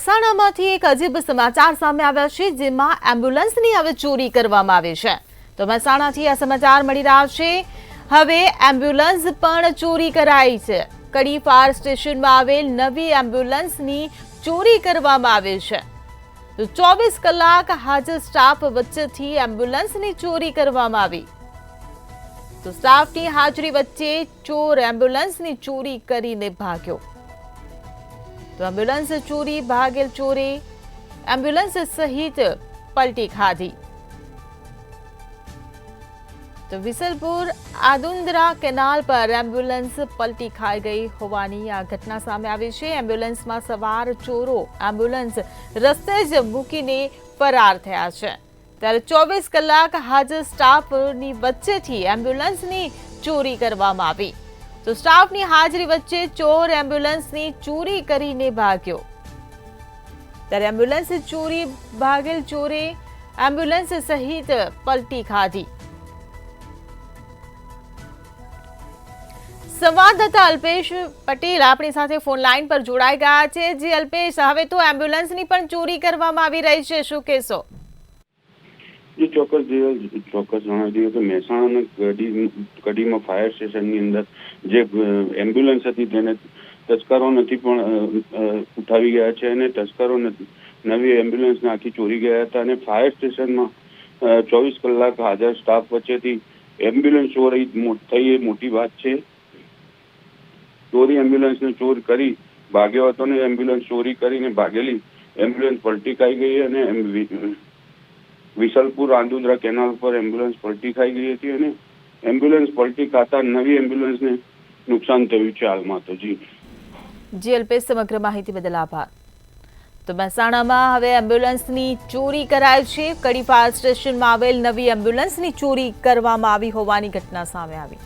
મહેસાણામાંથી એક અજીબ સમાચાર સામે આવ્યા છે, જેમાં એમ્બ્યુલન્સની હવે ચોરી કરવામાં આવી છે। તો મહેસાણાથી આ સમાચાર મળી રહ્યા છે। હવે એમ્બ્યુલન્સ પણ ચોરી કરાઈ છે। કડી ફાયર સ્ટેશનમાં આવેલ નવી એમ્બ્યુલન્સની ચોરી કરવામાં આવી છે। તો 24 કલાક હાજર સ્ટાફ વચ્ચેથી એમ્બ્યુલન્સની ચોરી કરવામાં આવી। તો સ્ટાફની હાજરી વચ્ચે ચોર એમ્બ્યુલન્સની ચોરી કરીને ભાગ્યો। तो एम्ब्युलन्स चोरी भागेल चोरे एम्ब्युलन्स सहित पलटी खाधी। तो विसलपुर आदुंद्रा केनाल पर एम्ब्युलन्स पलटी खाई गई होवानी आ घटना सामे आवी छे। एम्ब्युलन्समां सवार चोरो एम्ब्युलन्स रस्ते ज मूकीने फरार थया छे, त्यारे 24 कलाक हाजर स्टाफनी वच्चेथी एम्ब्युलन्सनी चोरी करवामां आवी। तो स्टाफनी हाजरी वच्चे चोर एम्ब्युलन्सनी चोरी करीने भाग्यो। त्यारे एम्ब्युलन्स चोरी भागेल चोरे एम्ब्युलन्स सहित पलटी खाधी। संवाददाता अल्पेश पटेल अपनी साथे फोन लाइन पर जोड़ाई गया है। जी अल्पेश, हवे तो एम्ब्युलन्सनी पण चोरी करवामां आवी रही छे, शुं कहेशो? ચોક્કસ જણાવી દઈએ તો મહેસાણાના કડીમાં ફાયર સ્ટેશનની અંદર જે એમ્બ્યુલન્સ હતી તેને તસ્કરો નથી પણ ઉઠાવી ગયા છે અને તસ્કરો નવી એમ્બ્યુલન્સને આખી ચોરી ગયા હતા અને ફાયર સ્ટેશનમાં 24 કલાક હાજર સ્ટાફ વચ્ચેથી એમ્બ્યુલન્સ ચોરી થઈ એ મોટી વાત છે। ચોરી એમ્બ્યુલન્સને ચોર કરી ભાગ્યો હતો ને એમ્બ્યુલન્સ ચોરી કરીને ભાગેલી એમ્બ્યુલન્સ પલટી ખાઈ ગઈ અને વિસલપુર આંદુદ્રા કેનાલ પર એમ્બ્યુલન્સ પલટી ખાઈ ગઈ હતી અને એમ્બ્યુલન્સ પલટી ખાતા નવી એમ્બ્યુલન્સને નુકસાન થયું છે હાલમાં। તો જી અલ્પેશ, સમગ્ર માહિતી બદલ આભાર। તો મહેસાણામાં હવે એમ્બ્યુલન્સની ચોરી કરાઈ છે। કડી ફાયર સ્ટેશનમાં આવેલ નવી એમ્બ્યુલન્સની ચોરી કરવામાં આવી હોવાની ઘટના સામે આવી।